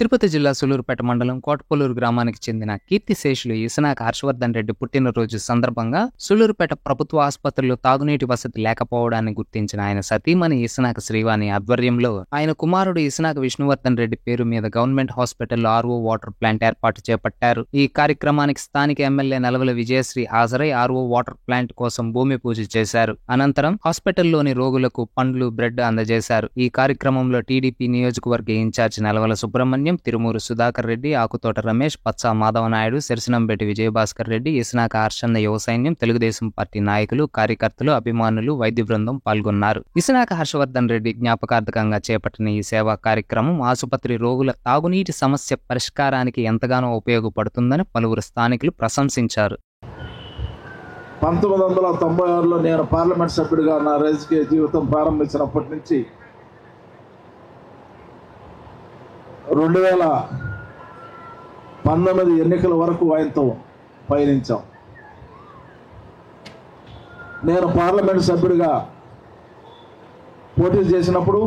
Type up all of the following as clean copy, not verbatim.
తిరుపతి జిల్లా సులూరుపేట మండలం కోటపల్లూరు గ్రామానికి చెందిన కీర్తిశేషులు ఇసనాక హర్షవర్ధన్ రెడ్డి పుట్టినరోజు సందర్భంగా సులూరుపేట ప్రభుత్వ ఆసుపత్రిలో తాగునీటి వసతి లేకపోవడాన్ని గుర్తించిన ఆయన సతీమణి ఇసనాక శ్రీవాణి ఆధ్వర్యంలో ఆయన కుమారుడు ఇసనాక విష్ణువర్ధన్ రెడ్డి పేరు మీద గవర్నమెంట్ హాస్పిటల్లో ఆర్ఓ వాటర్ ప్లాంట్ ఏర్పాటు చేపట్టారు. ఈ కార్యక్రమానికి స్థానిక ఎమ్మెల్యే నలవల విజయశ్రీ హాజరై ఆర్ఓ వాటర్ ప్లాంట్ కోసం భూమి పూజ చేశారు. అనంతరం హాస్పిటల్లోని రోగులకు పండ్లు, బ్రెడ్ అందజేశారు. ఈ కార్యక్రమంలో టీడీపీ నియోజకవర్గ ఇన్ఛార్జి నలవల సుబ్రహ్మణ్యం, తిరుమూరు సుధాకర్ రెడ్డి, ఆకుతోట రమేష్, పచ్చా మాధవనాయుడు, సిరిసినంబెట్టి విజయభాస్కర్ రెడ్డి, ఇసనాక హర్షన్న యువ సైన్యం, తెలుగుదేశం పార్టీ నాయకులు, కార్యకర్తలు, అభిమానులు, వైద్య బృందం పాల్గొన్నారు. ఇసనాక హర్షవర్ధన్ రెడ్డి జ్ఞాపకార్థకంగా చేపట్టిన ఈ సేవా కార్యక్రమం ఆసుపత్రి రోగుల తాగునీటి సమస్య పరిష్కారానికి ఎంతగానో ఉపయోగపడుతుందని పలువురు స్థానికులు ప్రశంసించారు. 1996లో నేను పార్లమెంట్ సభ్యుడిగా నా రాజకీయ జీవితం ప్రారంభించినప్పటి నుంచి 2019 ఎన్నికల వరకు ఆయనతో పయనించాం. నేను పార్లమెంట్ సభ్యుడిగా పోటీ చేసినప్పుడు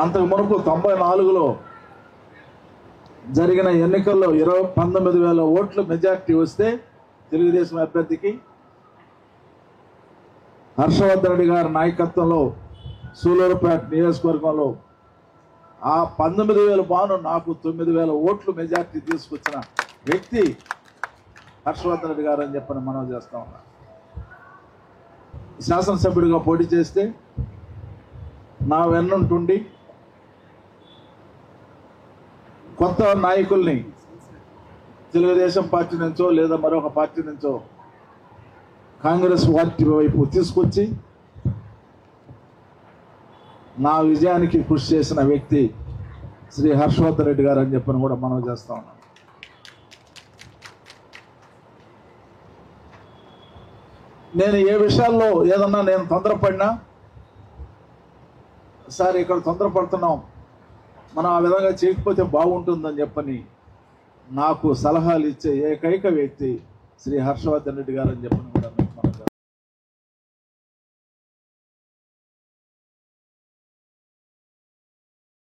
అంతకు మునుపు 94లో జరిగిన ఎన్నికల్లో 19,000 ఓట్లు మెజార్టీ వస్తే తెలుగుదేశం అభ్యర్థికి హర్షవర్ధన్ రెడ్డి గారి నాయకత్వంలో సూలూరుపేట నియోజకవర్గంలో ఆ 19,000 బాను నాకు 9,000 ఓట్లు మెజార్టీ తీసుకొచ్చిన వ్యక్తి హర్షవర్ధన్ రెడ్డి గారు అని చెప్పని మనం చేస్తా ఉన్నాం. శాసనసభ్యుడిగా పోటీ చేస్తే నా వెన్నుంటుండి కొత్త నాయకుల్ని తెలుగుదేశం పార్టీ నుంచో లేదా మరొక పార్టీ నుంచో కాంగ్రెస్ పార్టీ వైపు తీసుకొచ్చి నా విజయానికి కృషి చేసిన వ్యక్తి శ్రీ హర్షవర్ధన్ రెడ్డి గారు అని చెప్పని కూడా మనం చేస్తా ఉన్నాం. నేను ఏ విషయాల్లో ఏదన్నా నేను తొందరపడినా, సార్ ఇక్కడ తొందరపడుతున్నాం, మనం ఆ విధంగా చేయకపోతే బాగుంటుందని చెప్పని నాకు సలహాలు ఇచ్చే ఏకైక వ్యక్తి శ్రీ హర్షవర్ధన్ రెడ్డి గారు అని చెప్పని కూడా